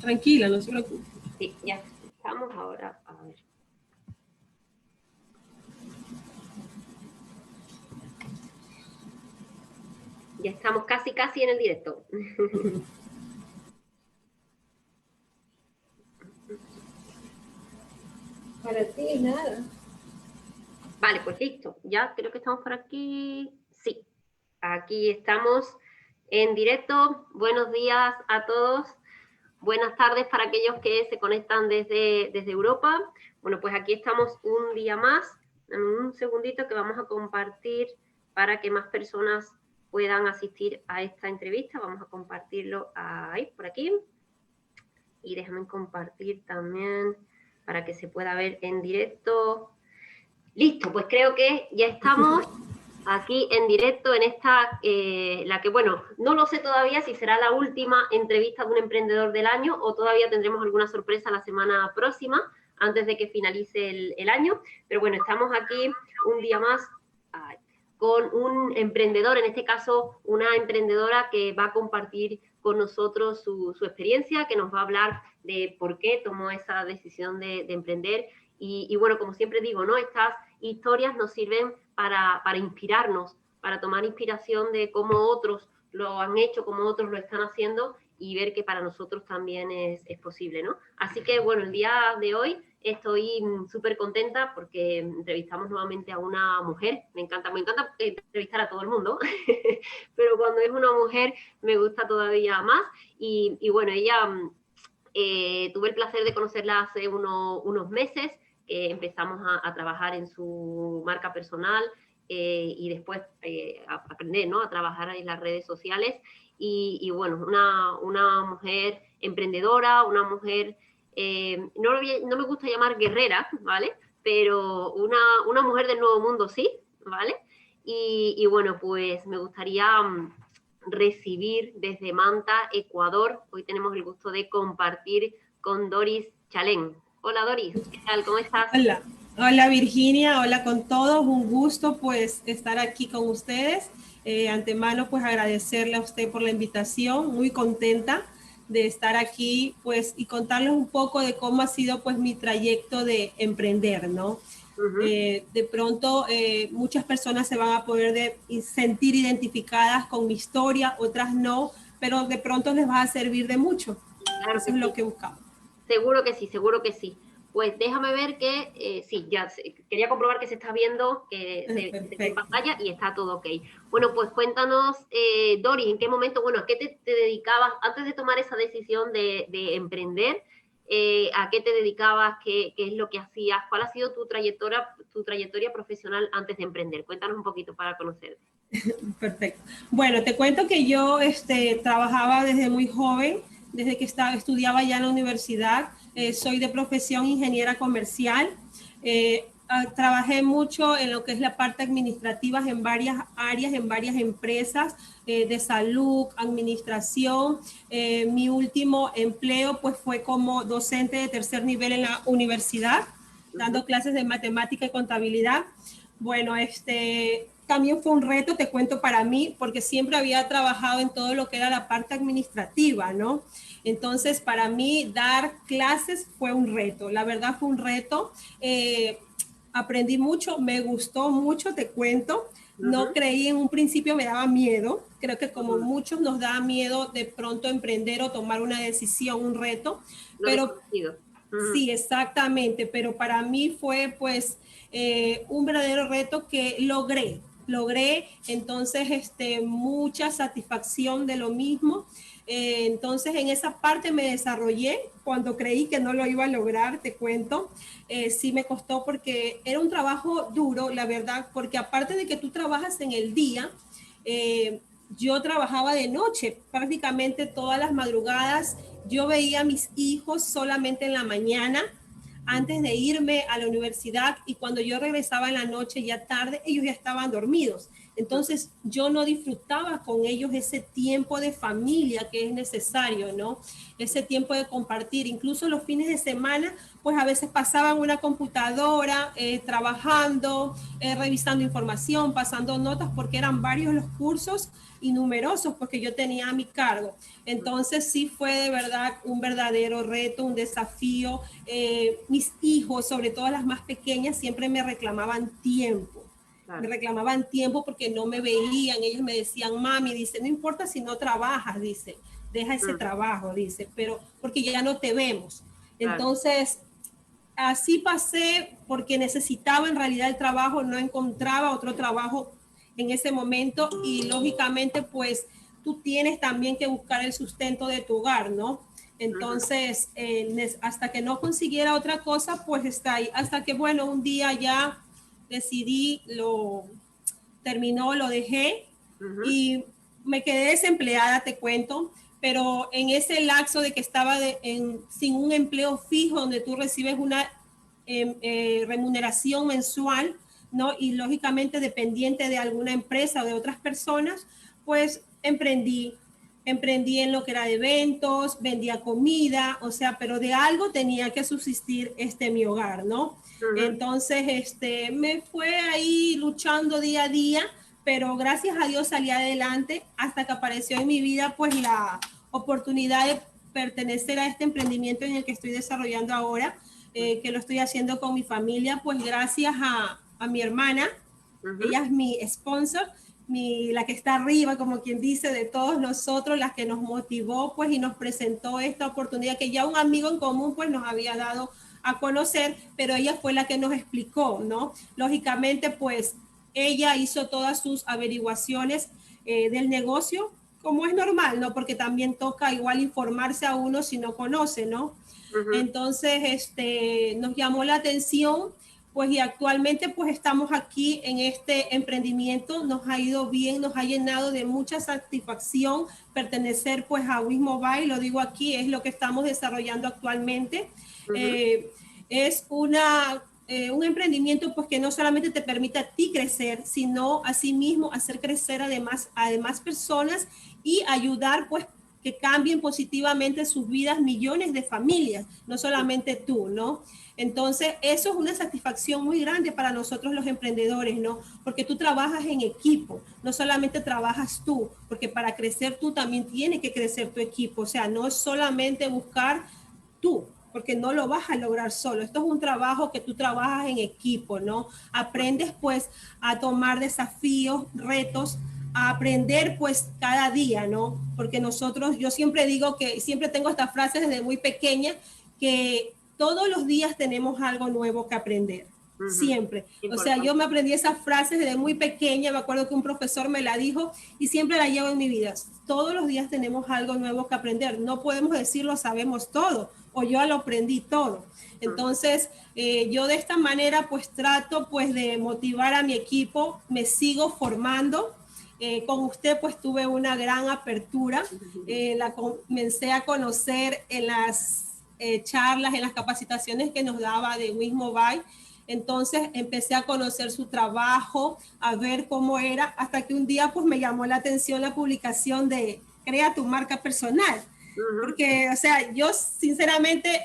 Tranquila, no se preocupe. Sí, ya estamos ahora. A ver. Ya estamos casi en el directo. Para ti, nada. Vale, pues listo. Ya creo que estamos por aquí. Sí, aquí estamos en directo. Buenos días a todos. Buenas tardes para aquellos que se conectan desde Europa. Bueno, pues aquí estamos un día más. En un segundito que vamos a compartir para que más personas puedan asistir a esta entrevista. Vamos a compartirlo ahí, por aquí. Y déjame compartir también para que se pueda ver en directo. Listo, pues creo que ya estamos aquí en directo en esta, la que, bueno, no lo sé todavía si será la última entrevista de un emprendedor del año o todavía tendremos alguna sorpresa la semana próxima, antes de que finalice el año. Pero bueno, estamos aquí un día más con un emprendedor, en este caso una emprendedora que va a compartir con nosotros su experiencia, que nos va a hablar de por qué tomó esa decisión de emprender. Y bueno, como siempre digo, ¿no? Estas historias nos sirven para inspirarnos, para tomar inspiración de cómo otros lo han hecho, cómo otros lo están haciendo y ver que para nosotros también es posible, ¿no? Así que, bueno, el día de hoy estoy súper contenta porque entrevistamos nuevamente a una mujer. Me encanta entrevistar a todo el mundo, pero cuando es una mujer me gusta todavía más. Y bueno, ella, tuve el placer de conocerla hace unos meses, que empezamos a trabajar en su marca personal y después a aprender, ¿no? A trabajar en las redes sociales. Y bueno, una mujer emprendedora, una mujer, no me gusta llamar guerrera, ¿vale? Pero una mujer del nuevo mundo sí, ¿vale? Y bueno, pues me gustaría recibir desde Manta, Ecuador. Hoy tenemos el gusto de compartir con Doris Chalén. Hola Doris, ¿qué tal? ¿Cómo estás? Hola, hola Virginia, hola con todos, un gusto pues estar aquí con ustedes. Antemano pues agradecerle a usted por la invitación, muy contenta de estar aquí pues y contarles un poco de cómo ha sido pues mi trayecto de emprender, ¿no? De pronto muchas personas se van a poder sentir identificadas con mi historia, otras no, pero de pronto les va a servir de mucho. Claro. Eso es lo que buscamos. Seguro que sí, seguro que sí. Pues déjame ver que, sí, ya quería comprobar que se está viendo, que se está en pantalla y está todo ok. Bueno, pues cuéntanos, Doris, ¿en qué momento, bueno, a qué te dedicabas antes de tomar esa decisión de emprender? ¿A qué te dedicabas? ¿Qué es lo que hacías? ¿Cuál ha sido tu trayectoria profesional antes de emprender? Cuéntanos un poquito para conocerte. Perfecto. Bueno, te cuento que yo trabajaba desde muy joven, desde que estudiaba ya en la universidad. Soy de profesión ingeniera comercial. Trabajé mucho en lo que es la parte administrativa en varias áreas, en varias empresas de salud, administración. Mi último empleo pues fue como docente de tercer nivel en la universidad, dando clases de matemática y contabilidad. Bueno, también fue un reto, te cuento, para mí, porque siempre había trabajado en todo lo que era la parte administrativa, ¿no? Entonces, para mí, dar clases fue un reto. La verdad fue un reto. Aprendí mucho, me gustó mucho, te cuento. No creí en un principio, me daba miedo. Creo que como muchos nos da miedo de pronto emprender o tomar una decisión, un reto. Pero sí, exactamente. Pero para mí fue pues un verdadero reto que logré. Entonces mucha satisfacción de lo mismo. Entonces en esa parte me desarrollé cuando creí que no lo iba a lograr, te cuento. Sí me costó porque era un trabajo duro, la verdad, porque aparte de que tú trabajas en el día, yo trabajaba de noche, prácticamente todas las madrugadas. Yo veía a mis hijos solamente en la mañana, antes de irme a la universidad, y cuando yo regresaba en la noche ya tarde, ellos ya estaban dormidos. Entonces yo no disfrutaba con ellos ese tiempo de familia que es necesario, ¿no? Ese tiempo de compartir, incluso los fines de semana, pues a veces pasaban una computadora, trabajando, revisando información, pasando notas, porque eran varios los cursos y numerosos porque yo tenía a mi cargo. Entonces sí fue de verdad un verdadero reto, un desafío. Mis hijos, sobre todo las más pequeñas, siempre me reclamaban tiempo. Me reclamaban tiempo porque no me veían. Ellos me decían, mami, dice, no importa si no trabajas, dice, deja ese trabajo, dice, pero porque ya no te vemos. Entonces, así pasé porque necesitaba en realidad el trabajo, no encontraba otro trabajo en ese momento y lógicamente pues tú tienes también que buscar el sustento de tu hogar, ¿no? Entonces, hasta que no consiguiera otra cosa, pues está ahí. Hasta que, bueno, un día ya decidí, terminó, lo dejé y me quedé desempleada, te cuento, pero en ese lapso de que estaba sin un empleo fijo donde tú recibes una remuneración mensual, ¿no? Y lógicamente dependiente de alguna empresa o de otras personas, pues emprendí en lo que era de eventos, vendía comida, o sea, pero de algo tenía que subsistir mi hogar, ¿no? Entonces, me fue ahí luchando día a día, pero gracias a Dios salí adelante hasta que apareció en mi vida, pues, la oportunidad de pertenecer a este emprendimiento en el que estoy desarrollando ahora, que lo estoy haciendo con mi familia, pues gracias a mi hermana. Ella es mi sponsor, la que está arriba, como quien dice, de todos nosotros, la que nos motivó, pues, y nos presentó esta oportunidad que ya un amigo en común, pues, nos había dado a conocer, pero ella fue la que nos explicó, ¿no? Lógicamente, pues, ella hizo todas sus averiguaciones del negocio, como es normal, ¿no? Porque también toca igual informarse a uno si no conoce, ¿no? Entonces, nos llamó la atención, pues, y actualmente pues estamos aquí en este emprendimiento, nos ha ido bien, nos ha llenado de mucha satisfacción pertenecer pues a WISmobile, lo digo aquí, es lo que estamos desarrollando actualmente. Es un emprendimiento pues que no solamente te permite a ti crecer, sino asimismo hacer crecer además personas y ayudar pues que cambien positivamente sus vidas millones de familias, no solamente tú, ¿no? Entonces, eso es una satisfacción muy grande para nosotros los emprendedores, ¿no? Porque tú trabajas en equipo, no solamente trabajas tú, porque para crecer tú también tiene que crecer tu equipo, o sea, no es solamente buscar tú, porque no lo vas a lograr solo. Esto es un trabajo que tú trabajas en equipo, ¿no? Aprendes pues a tomar desafíos, retos, a aprender pues cada día, ¿no? Porque yo siempre digo que, siempre tengo esta frase desde muy pequeña, que todos los días tenemos algo nuevo que aprender, siempre. O sea, yo me aprendí esas frases desde muy pequeña, me acuerdo que un profesor me la dijo y siempre la llevo en mi vida. Todos los días tenemos algo nuevo que aprender, no podemos decir lo sabemos todo, o yo lo aprendí todo. Entonces, yo de esta manera pues trato pues de motivar a mi equipo, me sigo formando. Con usted pues tuve una gran apertura, la comencé a conocer en las charlas, en las capacitaciones que nos daba de WISmobile. Entonces empecé a conocer su trabajo, a ver cómo era, hasta que un día pues me llamó la atención la publicación de Crea tu marca personal. Porque, o sea, yo sinceramente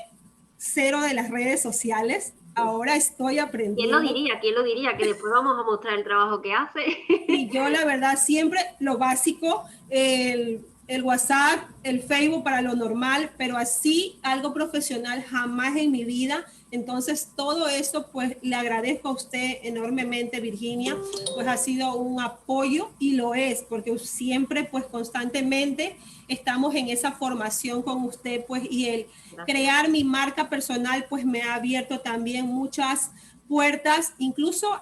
cero de las redes sociales, ahora estoy aprendiendo. ¿Quién lo diría? Que después vamos a mostrar el trabajo que hace. Y yo la verdad siempre lo básico, el WhatsApp, el Facebook para lo normal, pero así algo profesional jamás en mi vida. Entonces todo eso pues le agradezco a usted enormemente, Virginia, pues ha sido un apoyo y lo es, porque siempre pues constantemente estamos en esa formación con usted pues, y el crear mi marca personal pues me ha abierto también muchas puertas, incluso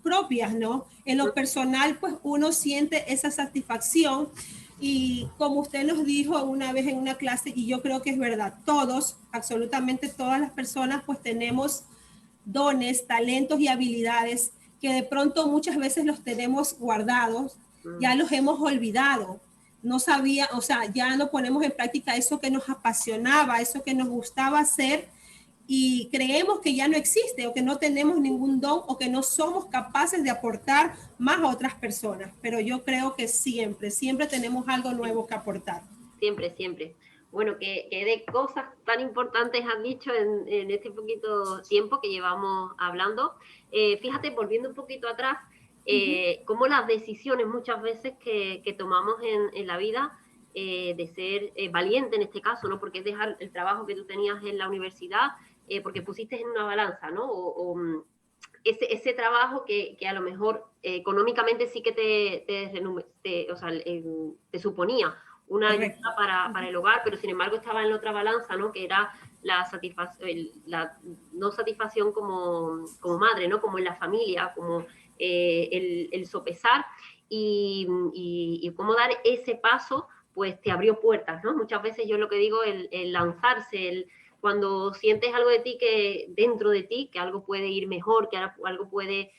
propias, ¿no? En lo personal pues uno siente esa satisfacción. Y como usted nos dijo una vez en una clase, y yo creo que es verdad, todos, absolutamente todas las personas, pues tenemos dones, talentos y habilidades que de pronto muchas veces los tenemos guardados, ya los hemos olvidado, no sabía, o sea, ya no ponemos en práctica eso que nos apasionaba, eso que nos gustaba hacer, y creemos que ya no existe o que no tenemos ningún don o que no somos capaces de aportar más a otras personas. Pero yo creo que siempre, siempre tenemos algo nuevo que aportar. Siempre, siempre. Bueno, que de cosas tan importantes has dicho en este poquito tiempo que llevamos hablando. Fíjate, volviendo un poquito atrás, cómo las decisiones muchas veces que tomamos en la vida, de ser valiente en este caso, ¿no? Porque es dejar el trabajo que tú tenías en la universidad, porque pusiste en una balanza, ¿no? Ese trabajo que a lo mejor económicamente sí que te suponía una ayuda para el hogar, pero sin embargo estaba en la otra balanza, ¿no? Que era la no satisfacción como madre, ¿no? Como en la familia, como el sopesar y cómo dar ese paso, pues te abrió puertas, ¿no? Muchas veces yo lo que digo, el lanzarse, cuando sientes algo de ti, que dentro de ti, que algo puede ir mejor, que algo puede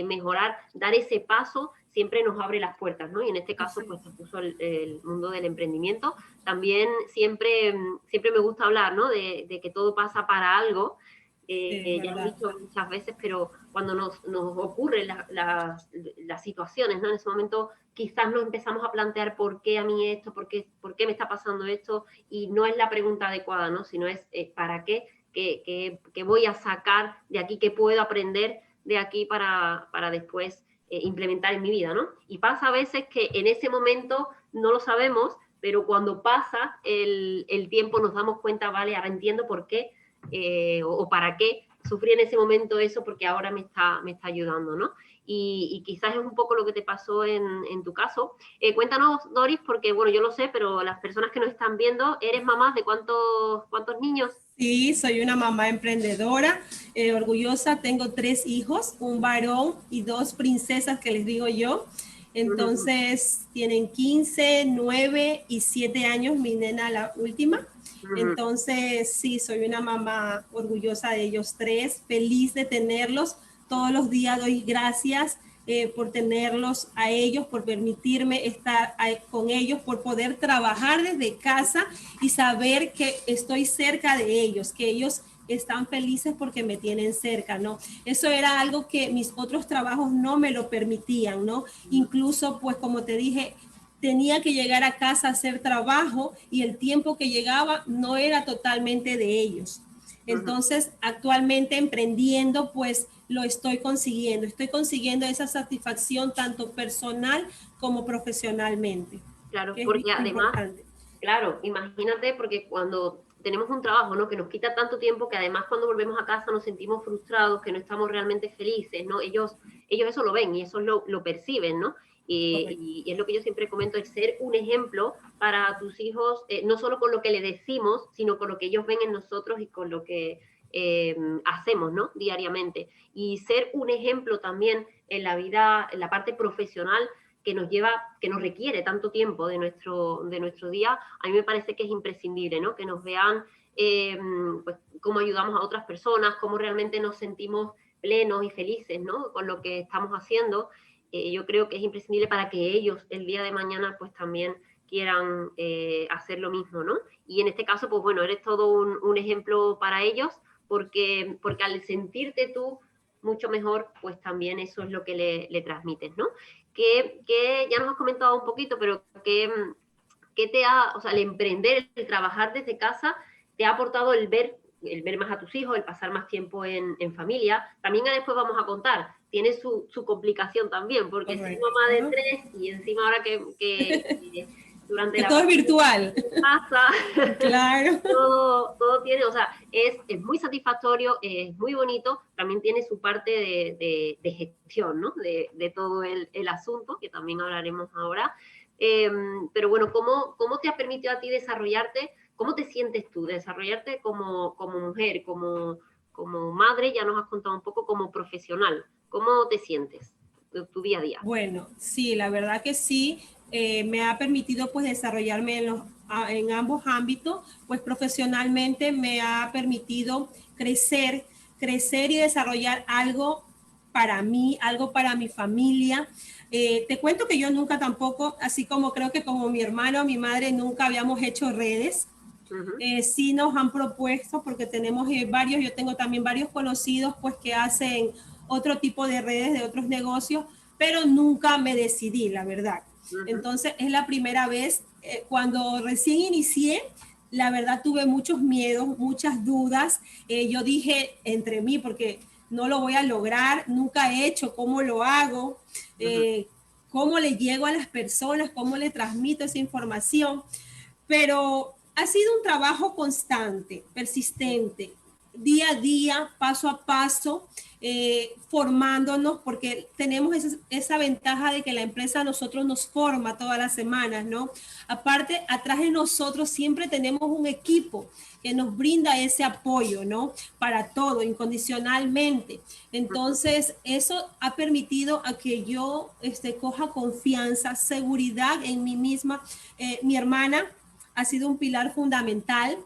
mejorar, dar ese paso siempre nos abre las puertas, ¿no? Y en este caso, pues se puso el mundo del emprendimiento. También siempre me gusta hablar, ¿no? De que todo pasa para algo. Ya lo he dicho muchas veces, pero cuando nos ocurren las situaciones, ¿no? En ese momento quizás nos empezamos a plantear por qué a mí esto, por qué me está pasando esto, y no es la pregunta adecuada, ¿no? Sino es ¿para qué? ¿Qué voy a sacar de aquí? ¿Qué puedo aprender de aquí para después implementar en mi vida, ¿no? Y pasa a veces que en ese momento no lo sabemos, pero cuando pasa el tiempo nos damos cuenta, vale, ahora entiendo por qué o para qué sufrí en ese momento eso, porque ahora me está ayudando, ¿no? Y quizás es un poco lo que te pasó en tu caso. Cuéntanos, Doris, porque bueno, yo lo sé, pero las personas que nos están viendo, ¿eres mamá de cuántos niños? Sí, soy una mamá emprendedora, orgullosa. Tengo 3 hijos, un varón y 2 princesas que les digo yo. Entonces, tienen 15, 9 y 7 años, mi nena la última. Entonces, sí, soy una mamá orgullosa de ellos 3, feliz de tenerlos. Todos los días doy gracias por tenerlos a ellos, por permitirme estar con ellos, por poder trabajar desde casa y saber que estoy cerca de ellos, que ellos están felices porque me tienen cerca, ¿no? Eso era algo que mis otros trabajos no me lo permitían, ¿no? Incluso, pues como te dije, tenía que llegar a casa a hacer trabajo y el tiempo que llegaba no era totalmente de ellos. Entonces, actualmente emprendiendo, pues lo estoy consiguiendo esa satisfacción tanto personal como profesionalmente. Claro, porque además, claro, imagínate, porque cuando tenemos un trabajo, ¿no? Que nos quita tanto tiempo, que además cuando volvemos a casa nos sentimos frustrados, que no estamos realmente felices, ¿no? Ellos eso lo ven y eso lo perciben, ¿no? Y es lo que yo siempre comento, es ser un ejemplo para tus hijos, no solo con lo que le decimos, sino con lo que ellos ven en nosotros y con lo que hacemos, ¿no? Diariamente. Y ser un ejemplo también en la vida, en la parte profesional, que nos requiere tanto tiempo de nuestro día, a mí me parece que es imprescindible, ¿no? Que nos vean pues, cómo ayudamos a otras personas, cómo realmente nos sentimos plenos y felices, ¿no? Con lo que estamos haciendo. Yo creo que es imprescindible para que ellos el día de mañana pues también quieran hacer lo mismo, ¿no? Y en este caso, pues bueno, eres todo un ejemplo para ellos, porque al sentirte tú mucho mejor, pues también eso es lo que le transmites, ¿no? Que ya nos has comentado un poquito, pero que o sea, el emprender, el trabajar desde casa, te ha aportado el ver más a tus hijos, el pasar más tiempo en familia. También después vamos a contar, tiene su complicación también, porque soy mamá de 3 y encima ahora que durante que todo es virtual. Pasa, claro. todo tiene, o sea, es muy satisfactorio, es muy bonito, también tiene su parte de gestión, ¿no? De todo el asunto, que también hablaremos ahora. Pero bueno, ¿cómo te ha permitido a ti desarrollarte? ¿Cómo te sientes tú? Desarrollarte como mujer, como madre, ya nos has contado un poco, como profesional. ¿Cómo te sientes tu día a día? Bueno, sí, la verdad que sí. Me ha permitido pues desarrollarme en ambos ámbitos, pues profesionalmente me ha permitido crecer y desarrollar algo para mí, algo para mi familia. Te cuento que yo nunca tampoco, así como creo que como mi hermano o mi madre, nunca habíamos hecho redes. Sí nos han propuesto, porque tenemos varios, yo tengo también varios conocidos pues que hacen otro tipo de redes, de otros negocios, pero nunca me decidí, la verdad. Entonces es la primera vez, cuando recién inicié, la verdad tuve muchos miedos, muchas dudas. Yo dije entre mí, porque no lo voy a lograr, nunca he hecho, ¿cómo lo hago? ¿Cómo le llego a las personas? ¿Cómo le transmito esa información? Pero ha sido un trabajo constante, persistente, día a día, paso a paso, formándonos, porque tenemos esa ventaja de que la empresa a nosotros nos forma todas las semanas, ¿no? Aparte, atrás de nosotros siempre tenemos un equipo que nos brinda ese apoyo, ¿no? Para todo, incondicionalmente. Entonces, eso ha permitido a que yo coja confianza, seguridad en mí misma. Mi hermana ha sido un pilar fundamental.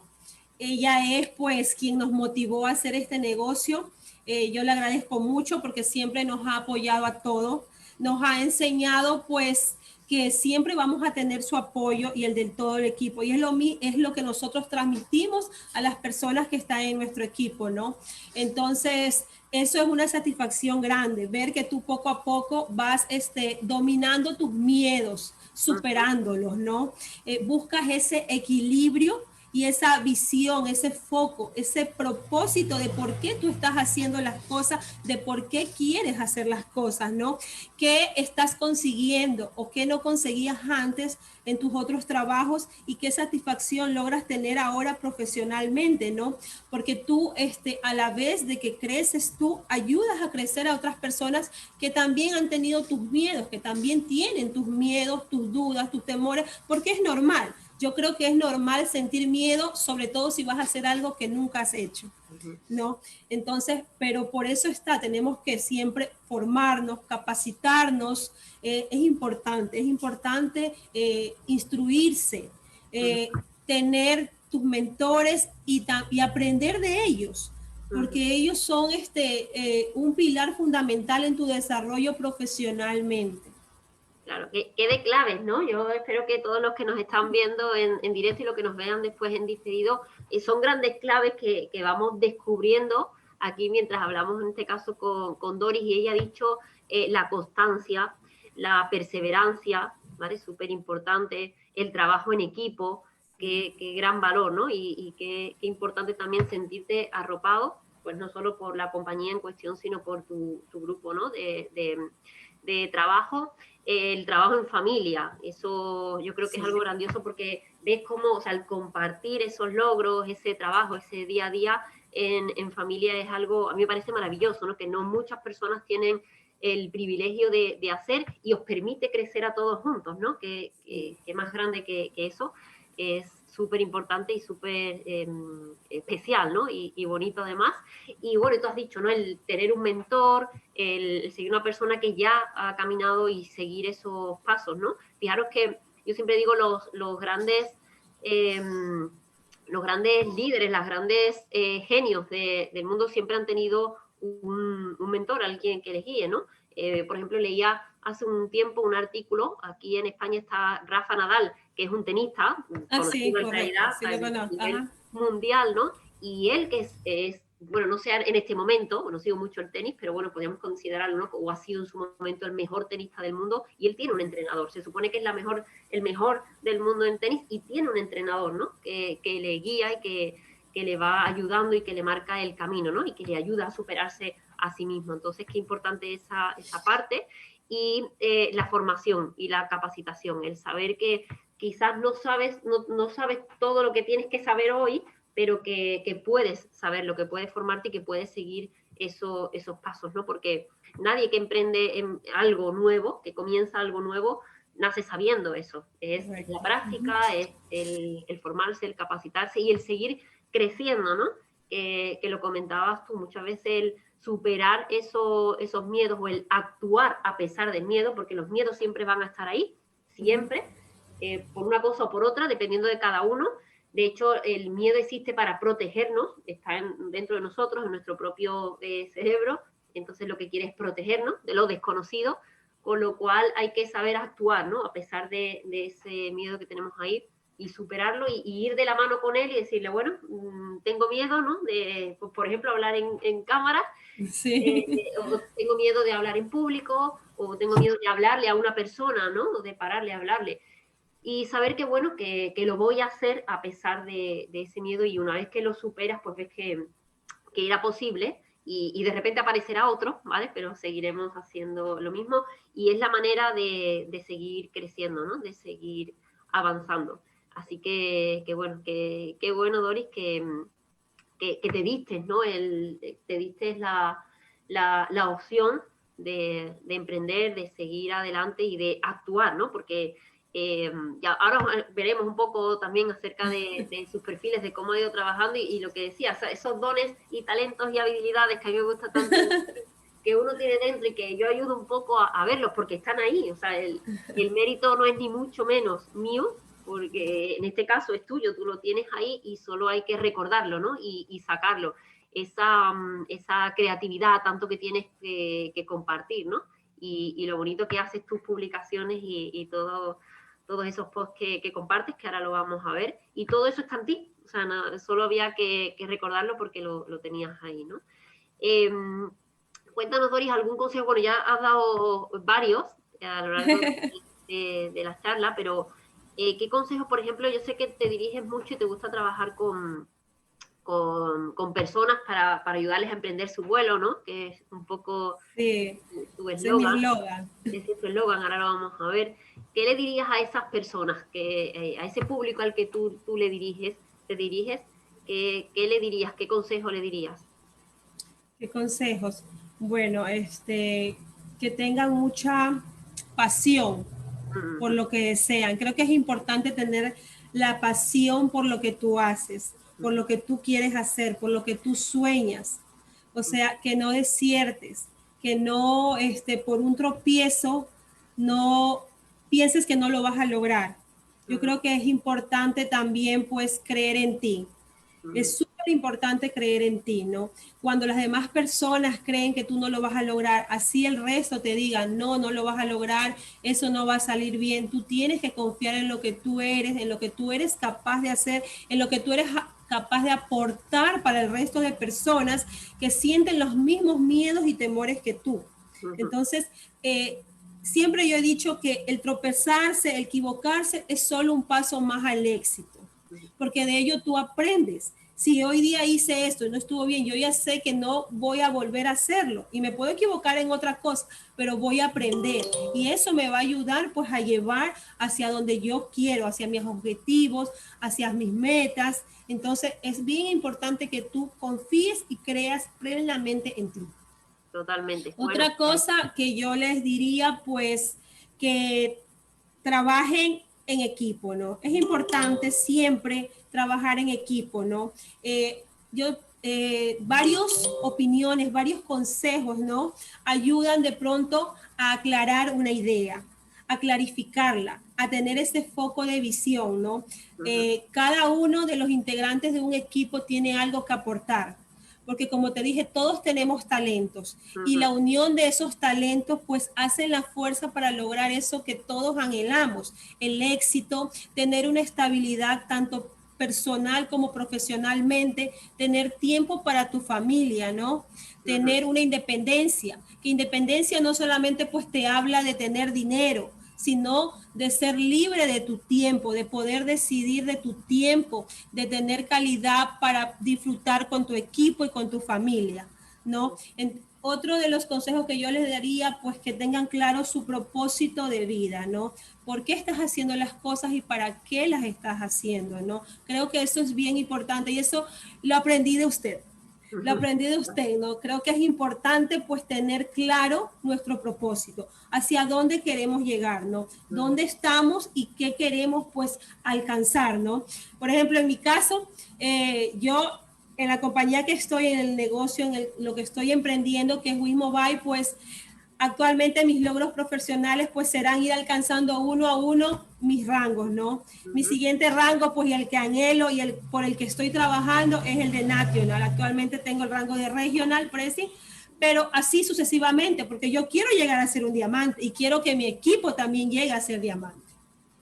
Ella es pues quien nos motivó a hacer este negocio. Yo le agradezco mucho porque siempre nos ha apoyado a todos. Nos ha enseñado pues que siempre vamos a tener su apoyo y el del todo el equipo. Y es lo que nosotros transmitimos a las personas que están en nuestro equipo, ¿no? Entonces, eso es una satisfacción grande, ver que tú poco a poco vas dominando tus miedos, superándolos, ¿no? Buscas ese equilibrio y esa visión, ese foco, ese propósito de por qué tú estás haciendo las cosas, de por qué quieres hacer las cosas, ¿no? ¿Qué estás consiguiendo o qué no conseguías antes en tus otros trabajos y qué satisfacción logras tener ahora profesionalmente, ¿no? Porque tú, a la vez de que creces tú, ayudas a crecer a otras personas que también han tenido tus miedos, que también tienen tus miedos, tus dudas, tus temores, porque es normal. Yo creo que es normal sentir miedo, sobre todo si vas a hacer algo que nunca has hecho, ¿no? Entonces, pero por eso tenemos que siempre formarnos, capacitarnos. Es importante instruirse, tener tus mentores y aprender de ellos, porque ellos son un pilar fundamental en tu desarrollo profesionalmente. Claro, que de claves, ¿no? Yo espero que todos los que nos están viendo en directo y los que nos vean después en diferido, son grandes claves que vamos descubriendo aquí mientras hablamos, en este caso, con Doris, y ella ha dicho la constancia, la perseverancia, ¿vale? Súper importante, el trabajo en equipo, qué gran valor, ¿no? Y qué importante también sentirte arropado, pues no solo por la compañía en cuestión, sino por tu grupo, ¿no? De trabajo. El trabajo en familia, eso yo creo que es algo grandioso, porque ves cómo, o sea, el compartir esos logros, ese trabajo, ese día a día en familia es algo, a mí me parece maravilloso, ¿no? Que no muchas personas tienen el privilegio de hacer, y os permite crecer a todos juntos, ¿no? Que más grande que eso. Es súper importante y súper especial, ¿no? Y bonito además. Y bueno, tú has dicho, ¿no? El tener un mentor, el seguir una persona que ya ha caminado y seguir esos pasos, ¿no? Fijaros que yo siempre digo los grandes líderes, los grandes genios del mundo siempre han tenido un mentor, alguien que les guíe, ¿no? Por ejemplo, leía hace un tiempo un artículo, aquí en España está Rafa Nadal, que es un tenista conocido en realidad a nivel mundial, ¿no? Y él que es, bueno, no sé en este momento, no sigo mucho el tenis, pero bueno, podríamos considerarlo, ¿no? O ha sido en su momento el mejor tenista del mundo, y él tiene un entrenador, se supone que es el mejor del mundo en tenis, y tiene un entrenador, ¿no? Que le guía y que le va ayudando y que le marca el camino, ¿no? Y que le ayuda a superarse a sí mismo. Entonces, qué importante esa parte. Y la formación y la capacitación, el saber que quizás no sabes todo lo que tienes que saber hoy, pero que puedes saber lo que puedes formarte y que puedes seguir esos pasos, ¿no? Porque nadie que emprende en algo nuevo, que comienza algo nuevo, nace sabiendo eso. Es la práctica, es el formarse, el capacitarse y el seguir creciendo, ¿no? Que lo comentabas tú, muchas veces el superar esos miedos, o el actuar a pesar del miedo, porque los miedos siempre van a estar ahí, siempre, por una cosa o por otra, dependiendo de cada uno. De hecho, el miedo existe para protegernos, está dentro de nosotros, en nuestro propio cerebro, entonces lo que quiere es protegernos de lo desconocido, con lo cual hay que saber actuar, ¿no? A pesar de ese miedo que tenemos ahí, y superarlo y ir de la mano con él y decirle, bueno, tengo miedo, ¿no? De, por ejemplo, hablar en cámara, Sí. o tengo miedo de hablar en público, o tengo miedo de hablarle a una persona, ¿no? O de pararle a hablarle. Y saber que, bueno, que lo voy a hacer a pesar de ese miedo, y una vez que lo superas, pues ves que era posible, y de repente aparecerá otro, ¿vale? Pero seguiremos haciendo lo mismo, y es la manera de seguir creciendo, ¿no? De seguir avanzando. Así que bueno, que bueno, Doris, que te diste, ¿no? Te diste la opción de emprender, de seguir adelante y de actuar, ¿no? Porque ya ahora veremos un poco también acerca de sus perfiles, de cómo ha ido trabajando y lo que decía, o sea, esos dones y talentos y habilidades que a mí me gusta tanto que uno tiene dentro y que yo ayudo un poco a verlos porque están ahí. O sea, el mérito no es ni mucho menos mío, porque en este caso es tuyo, tú lo tienes ahí y solo hay que recordarlo, ¿no? Y sacarlo. Esa creatividad tanto que tienes que compartir, ¿no? Y lo bonito que haces tus publicaciones y todos esos posts que compartes, que ahora lo vamos a ver, y todo eso está en ti. O sea, no, solo había que recordarlo porque lo tenías ahí, ¿no? Cuéntanos, Doris, algún consejo. Bueno, ya has dado varios a lo largo de la charla, pero ¿qué consejos, por ejemplo? Yo sé que te diriges mucho y te gusta trabajar con personas para ayudarles a emprender su vuelo, ¿no? Que es un poco Sí, tu ese es mi eslogan. eslogan. Ese es tu eslogan, ahora lo vamos a ver. ¿Qué le dirías a esas personas, a ese público al que tú te diriges? ¿Qué le dirías? ¿Qué consejo le dirías? ¿Qué consejos? Bueno, que tengan mucha pasión por lo que desean. Creo que es importante tener la pasión por lo que tú haces, por lo que tú quieres hacer, por lo que tú sueñas. O sea, que no desiertes, que no, por un tropiezo, no pienses que no lo vas a lograr. Yo creo que es importante también, pues, creer en ti. Es súper importante creer en ti, ¿no? Cuando las demás personas creen que tú no lo vas a lograr, así el resto te diga, no, no lo vas a lograr, eso no va a salir bien. Tú tienes que confiar en lo que tú eres, en lo que tú eres capaz de hacer, en lo que tú eres capaz de aportar para el resto de personas que sienten los mismos miedos y temores que tú. Entonces, siempre yo he dicho que el tropezarse, el equivocarse, es solo un paso más al éxito, porque de ello tú aprendes. Si hoy día hice esto y no estuvo bien, yo ya sé que no voy a volver a hacerlo y me puedo equivocar en otra cosa, pero voy a aprender y eso me va a ayudar pues a llevar hacia donde yo quiero, hacia mis objetivos, hacia mis metas. Entonces es bien importante que tú confíes y creas plenamente en ti. Totalmente. Otra Bueno, cosa que yo les diría, pues, que trabajen en equipo, ¿no? Es importante siempre trabajar en equipo, ¿no? Varios opiniones, varios consejos, ¿no? Ayudan de pronto a aclarar una idea, a clarificarla, a tener ese foco de visión, ¿no? Cada uno de los integrantes de un equipo tiene algo que aportar, porque como te dije, todos tenemos talentos y la unión de esos talentos pues hace la fuerza para lograr eso que todos anhelamos, el éxito, tener una estabilidad tanto personal como profesionalmente, tener tiempo para tu familia, ¿no? Tener una independencia, que independencia no solamente pues te habla de tener dinero, sino de ser libre de tu tiempo, de poder decidir de tu tiempo, de tener calidad para disfrutar con tu equipo y con tu familia, ¿no? Otro de los consejos que yo les daría, pues que tengan claro su propósito de vida, ¿no? ¿Por qué estás haciendo las cosas y para qué las estás haciendo, ¿no? Creo que eso es bien importante y eso lo aprendí de usted. Lo aprendí de usted, ¿no? Creo que es importante pues tener claro nuestro propósito, hacia dónde queremos llegar, ¿no? Dónde estamos y qué queremos pues alcanzar, ¿no? Por ejemplo, en mi caso, yo en la compañía que estoy, en el negocio, lo que estoy emprendiendo, que es WeMobile, pues actualmente mis logros profesionales pues serán ir alcanzando uno a uno mis rangos, ¿no? Mi siguiente rango pues y el que anhelo y por el que estoy trabajando es el de National. Actualmente tengo el rango de Regional Pricing, pero así sucesivamente porque yo quiero llegar a ser un diamante y quiero que mi equipo también llegue a ser diamante.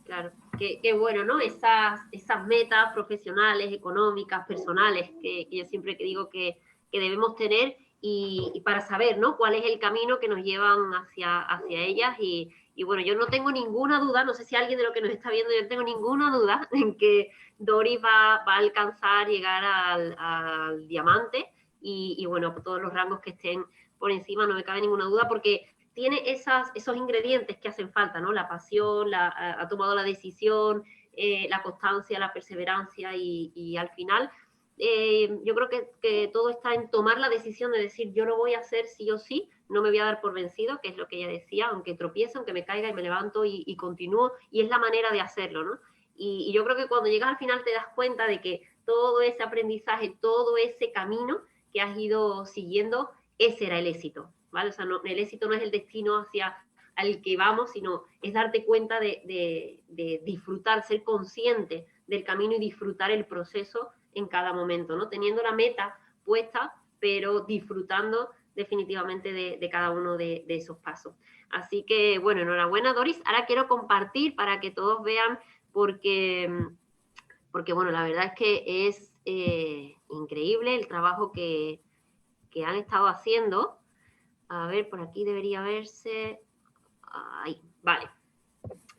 Claro, qué bueno, ¿no? Esas metas profesionales, económicas, personales, que yo siempre digo que debemos tener y para saber, ¿no? Cuál es el camino que nos llevan hacia ellas y bueno, yo no tengo ninguna duda, no sé si alguien de lo que nos está viendo, yo no tengo ninguna duda en que Doris va a alcanzar, llegar al diamante y bueno, todos los rangos que estén por encima, no me cabe ninguna duda, porque tiene esos ingredientes que hacen falta, ¿no? La pasión, ha tomado la decisión, la constancia, la perseverancia y al final yo creo que todo está en tomar la decisión de decir yo lo voy a hacer sí o sí, no me voy a dar por vencido, que es lo que ella decía, aunque tropiece, aunque me caiga y me levanto y continúo, y es la manera de hacerlo, ¿no? Y yo creo que cuando llegas al final te das cuenta de que todo ese aprendizaje, todo ese camino que has ido siguiendo, ese era el éxito, ¿vale? O sea, el éxito no es el destino hacia al que vamos, sino es darte cuenta de disfrutar, ser consciente del camino y disfrutar el proceso en cada momento, ¿no? Teniendo la meta puesta, pero disfrutando definitivamente de cada uno de esos pasos. Así que, bueno, enhorabuena, Doris. Ahora quiero compartir para que todos vean, porque bueno, la verdad es que es increíble el trabajo que han estado haciendo. A ver, por aquí debería verse. Ahí, vale.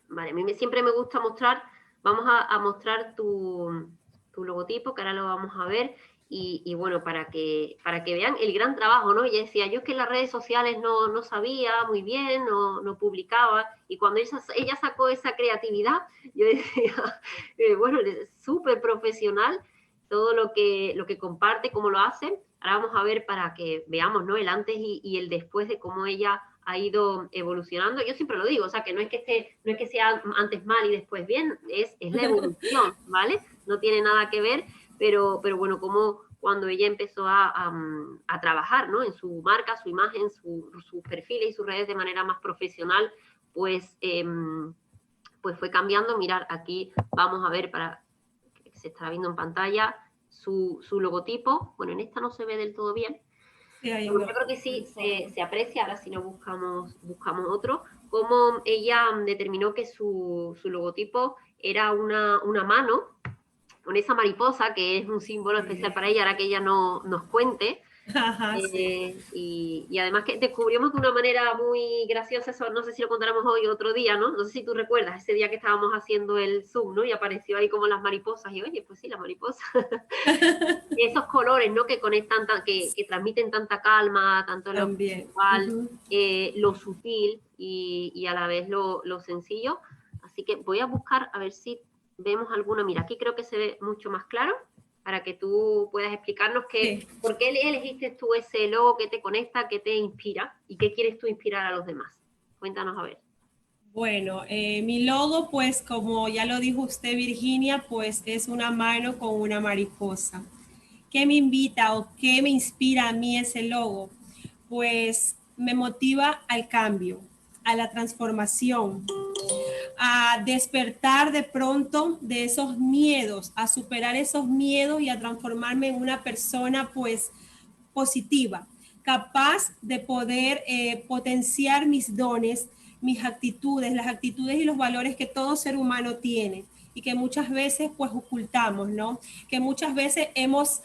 Vale, a mí siempre me gusta mostrar, vamos a mostrar tu logotipo, que ahora lo vamos a ver, y bueno, para que vean el gran trabajo, ¿no? Ella decía, yo es que en las redes sociales no sabía muy bien, no publicaba, y cuando ella sacó esa creatividad, yo decía, bueno, es súper profesional todo lo que comparte, cómo lo hace. Ahora vamos a ver para que veamos, ¿no? El antes y el después de cómo ella ha ido evolucionando. Yo siempre lo digo, o sea, que no es que sea antes mal y después bien, es la evolución, ¿vale? No tiene nada que ver, pero bueno, como cuando ella empezó a trabajar, ¿no? En su marca, su imagen, sus perfiles y sus redes de manera más profesional, pues fue cambiando. Mirad, aquí vamos a ver, para que se está viendo en pantalla, su logotipo. Bueno, en esta no se ve del todo bien, sí, yo creo que sí se aprecia. Ahora si no buscamos otro, como ella determinó que su logotipo era una mano con esa mariposa, que es un símbolo especial para ella, ahora que ella nos cuente. Ajá, sí. Y además que descubrimos de una manera muy graciosa, eso no sé si lo contaremos hoy o otro día, ¿no? No sé si tú recuerdas ese día que estábamos haciendo el Zoom, ¿no? Y apareció ahí como las mariposas, y oye, pues sí, las mariposas. Esos colores, ¿no? Que conectan, que transmiten tanta calma, tanto lo espiritual, lo sutil y a la vez lo sencillo. Así que voy a buscar a ver si vemos alguna. Mira, aquí creo que se ve mucho más claro, para que tú puedas explicarnos por qué elegiste tú ese logo, qué te conecta, qué te inspira y qué quieres tú inspirar a los demás. Cuéntanos a ver. Bueno, mi logo, pues como ya lo dijo usted, Virginia, pues es una mano con una mariposa. ¿Qué me invita o qué me inspira a mí ese logo? Pues me motiva al cambio, a la transformación, a despertar de pronto de esos miedos, a superar esos miedos y a transformarme en una persona pues positiva, capaz de poder potenciar mis dones, mis actitudes, las actitudes y los valores que todo ser humano tiene y que muchas veces pues ocultamos, ¿no? Que muchas veces hemos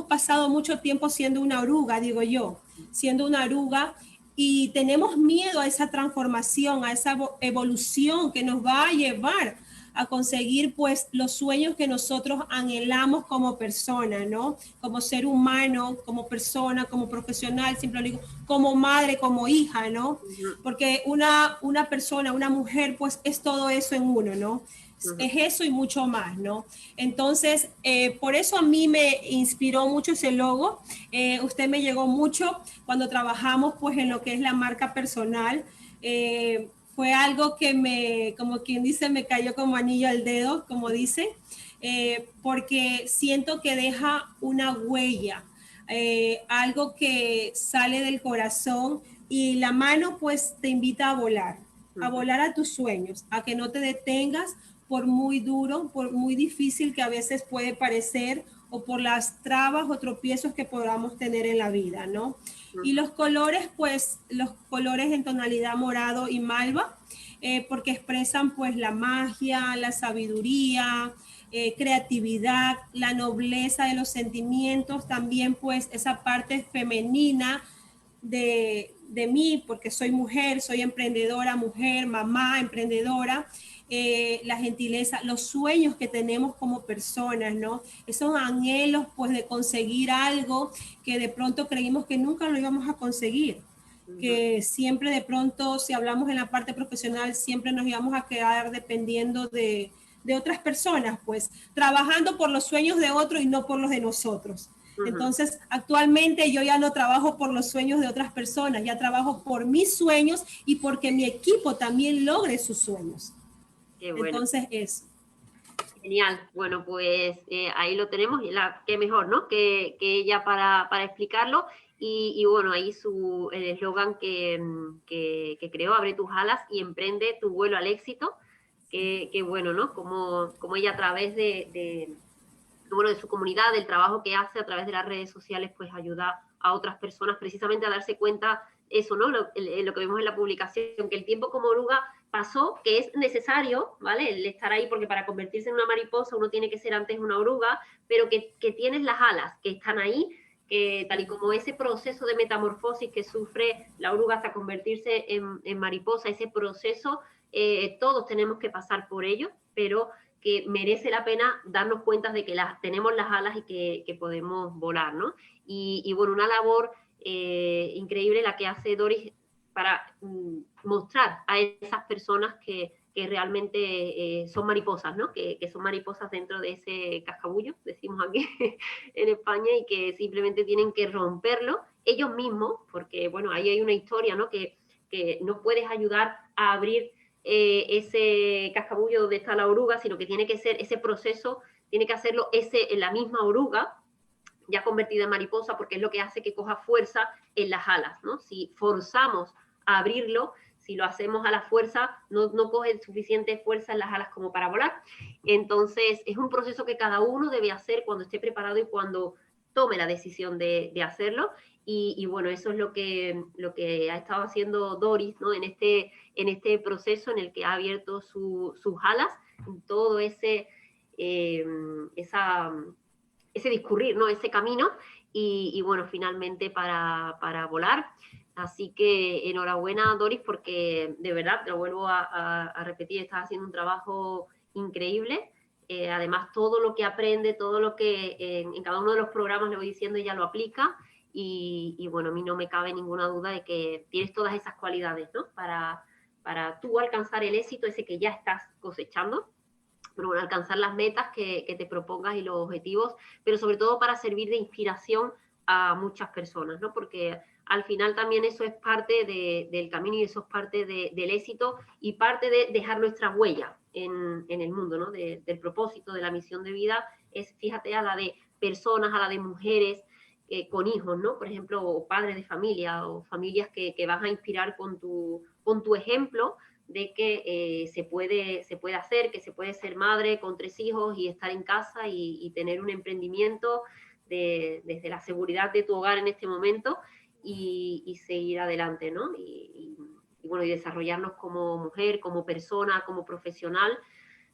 pasado mucho tiempo siendo una oruga, digo yo, siendo una oruga, y tenemos miedo a esa transformación, a esa evolución que nos va a llevar a conseguir pues los sueños que nosotros anhelamos como persona, ¿no? Como ser humano, como persona, como profesional, siempre lo digo, como madre, como hija, ¿no? Porque una persona, una mujer, pues es todo eso en uno, ¿no? Es eso y mucho más, ¿no? Entonces, por eso a mí me inspiró mucho ese logo. Usted me llegó mucho cuando trabajamos pues en lo que es la marca personal. Fue algo que como quien dice, me cayó como anillo al dedo, como dice, porque siento que deja una huella, algo que sale del corazón, y la mano pues te invita a volar a tus sueños, a que no te detengas por muy duro, por muy difícil que a veces puede parecer, o por las trabas o tropiezos que podamos tener en la vida, ¿no? Y los colores, pues los colores en tonalidad morado y malva, porque expresan pues la magia, la sabiduría, creatividad, la nobleza de los sentimientos, también pues esa parte femenina de mí, porque soy mujer, soy emprendedora, mujer, mamá, emprendedora, la gentileza, los sueños que tenemos como personas, ¿no? Esos anhelos, pues, de conseguir algo que de pronto creímos que nunca lo íbamos a conseguir. Que siempre de pronto, si hablamos en la parte profesional, siempre nos íbamos a quedar dependiendo de otras personas, pues, trabajando por los sueños de otros y no por los de nosotros. Entonces, actualmente yo ya no trabajo por los sueños de otras personas, ya trabajo por mis sueños y porque mi equipo también logre sus sueños. Qué bueno. Entonces, eso. Genial. Bueno, pues ahí lo tenemos, y qué mejor, ¿no? Que ella para explicarlo. Y bueno, ahí el eslogan que creó, abre tus alas y emprende tu vuelo al éxito. Qué bueno, ¿no? Como ella a través de su comunidad, del trabajo que hace a través de las redes sociales, pues ayuda a otras personas precisamente a darse cuenta eso, ¿no? Lo que vemos en la publicación, que el tiempo como oruga pasó, que es necesario, ¿vale? El estar ahí, porque para convertirse en una mariposa uno tiene que ser antes una oruga, pero que tienes las alas, que están ahí, que tal y como ese proceso de metamorfosis que sufre la oruga hasta convertirse en mariposa, ese proceso, todos tenemos que pasar por ello, pero que merece la pena darnos cuenta de que tenemos las alas y que podemos volar, ¿no? Y bueno, una labor increíble la que hace Doris para mostrar a esas personas que realmente son mariposas, ¿no? Que son mariposas dentro de ese cascabullo, decimos aquí en España, y que simplemente tienen que romperlo ellos mismos, porque bueno, ahí hay una historia, ¿no? Que no puedes ayudar a abrir ese cascabullo donde está la oruga, sino que tiene que ser ese proceso, tiene que hacerlo la misma oruga, ya convertida en mariposa, porque es lo que hace que coja fuerza en las alas, ¿no? Si forzamos a abrirlo, si lo hacemos a la fuerza, no coge suficiente fuerza en las alas como para volar. Entonces, es un proceso que cada uno debe hacer cuando esté preparado y cuando tome la decisión de hacerlo. Y bueno, eso es lo que ha estado haciendo Doris, ¿no? En este proceso en el que ha abierto sus alas, todo ese discurrir, ¿no? Ese camino, y bueno, finalmente para volar. Así que enhorabuena, Doris, porque de verdad, te lo vuelvo a repetir, estás haciendo un trabajo increíble. Además, todo lo que aprende, todo lo que en cada uno de los programas le voy diciendo, ella lo aplica. Y bueno, a mí no me cabe ninguna duda de que tienes todas esas cualidades, ¿no? Para tú alcanzar el éxito ese que ya estás cosechando, pero bueno, alcanzar las metas que te propongas y los objetivos, pero sobre todo para servir de inspiración a muchas personas, ¿no? Porque al final también eso es parte del camino, y eso es parte del éxito y parte de dejar nuestra huella en el mundo, ¿no? Del propósito, de la misión de vida, es, fíjate, a la de personas, a la de mujeres con hijos, ¿no? Por ejemplo, o padres de familia, o familias que vas a inspirar con tu ejemplo, de que se puede hacer, que se puede ser madre con 3 hijos y estar en casa y tener un emprendimiento desde la seguridad de tu hogar en este momento, y seguir adelante, ¿no? Y bueno, y desarrollarnos como mujer, como persona, como profesional.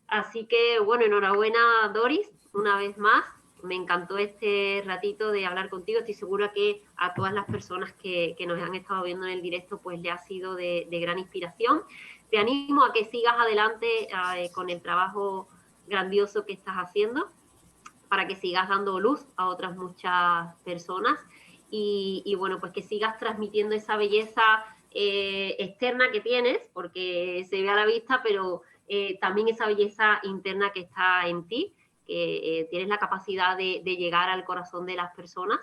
Así que bueno, enhorabuena, Doris, una vez más. Me encantó este ratito de hablar contigo. Estoy segura que a todas las personas que nos han estado viendo en el directo, pues le ha sido de gran inspiración. Te animo a que sigas adelante con el trabajo grandioso que estás haciendo, para que sigas dando luz a otras muchas personas, y bueno, pues que sigas transmitiendo esa belleza externa que tienes, porque se ve a la vista, pero también esa belleza interna que está en ti, que tienes la capacidad de llegar al corazón de las personas,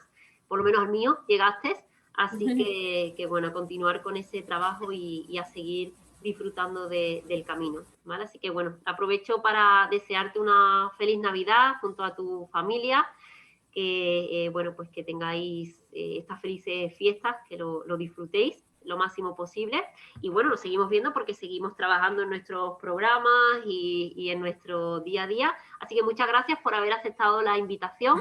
por lo menos al mío llegaste, así que bueno, a continuar con ese trabajo y a seguir disfrutando del camino, ¿vale? Así que bueno, aprovecho para desearte una feliz Navidad junto a tu familia, que bueno, pues que tengáis estas felices fiestas, que lo disfrutéis lo máximo posible, y bueno, nos seguimos viendo porque seguimos trabajando en nuestros programas y en nuestro día a día, así que muchas gracias por haber aceptado la invitación,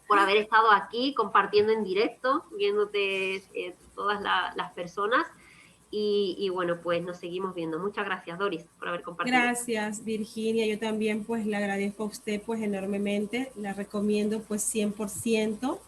por haber estado aquí compartiendo en directo, viéndote todas las personas. y bueno, pues nos seguimos viendo. Muchas gracias, Doris, por haber compartido. Gracias, Virginia. Yo también pues le agradezco a usted pues enormemente. La recomiendo pues 100%.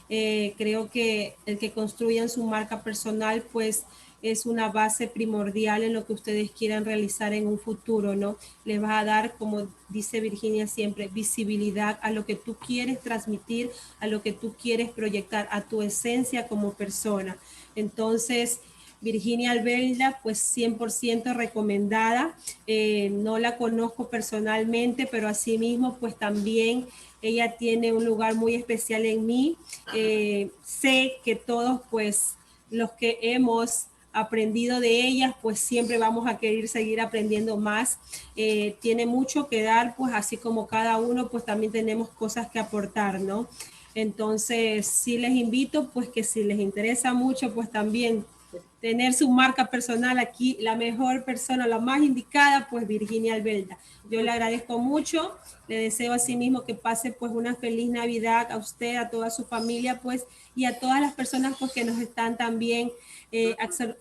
Creo que el que construyan su marca personal pues es una base primordial en lo que ustedes quieran realizar en un futuro, ¿no? Les va a dar, como dice Virginia siempre, visibilidad a lo que tú quieres transmitir, a lo que tú quieres proyectar, a tu esencia como persona. Entonces, Virginia Albelda, pues 100% recomendada. No la conozco personalmente, pero asimismo, pues también ella tiene un lugar muy especial en mí. Sé que todos, pues, los que hemos aprendido de ellas, pues siempre vamos a querer seguir aprendiendo más. Tiene mucho que dar, pues así como cada uno, pues también tenemos cosas que aportar, ¿no? Entonces, sí les invito, pues que si les interesa mucho, pues también tener su marca personal aquí, la mejor persona, la más indicada, pues Virginia Albelda. Yo le agradezco mucho, le deseo a sí mismo que pase pues una feliz Navidad a usted, a toda su familia, pues, y a todas las personas pues que nos están también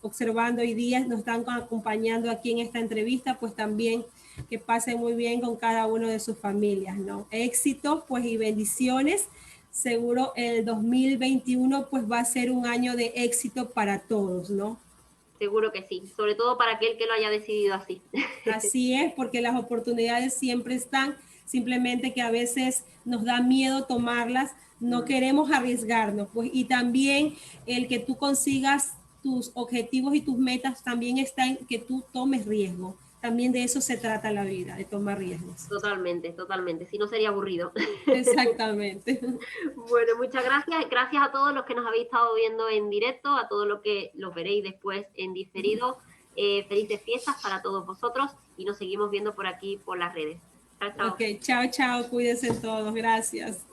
observando hoy día, nos están acompañando aquí en esta entrevista, pues también que pasen muy bien con cada uno de sus familias, ¿no? Éxitos pues y bendiciones. Seguro el 2021 pues va a ser un año de éxito para todos, ¿no? Seguro que sí, sobre todo para aquel que lo haya decidido así. Así es, porque las oportunidades siempre están, simplemente que a veces nos da miedo tomarlas, no queremos arriesgarnos, pues, y también el que tú consigas tus objetivos y tus metas también está en que tú tomes riesgo. También de eso se trata la vida, de tomar riesgos. Totalmente, totalmente. Si no sería aburrido. Exactamente. Bueno, muchas gracias. Gracias a todos los que nos habéis estado viendo en directo, a todos los que los veréis después en diferido. Felices fiestas para todos vosotros y nos seguimos viendo por aquí por las redes. Chao, chao. Ok, chao, chao, cuídense todos, gracias.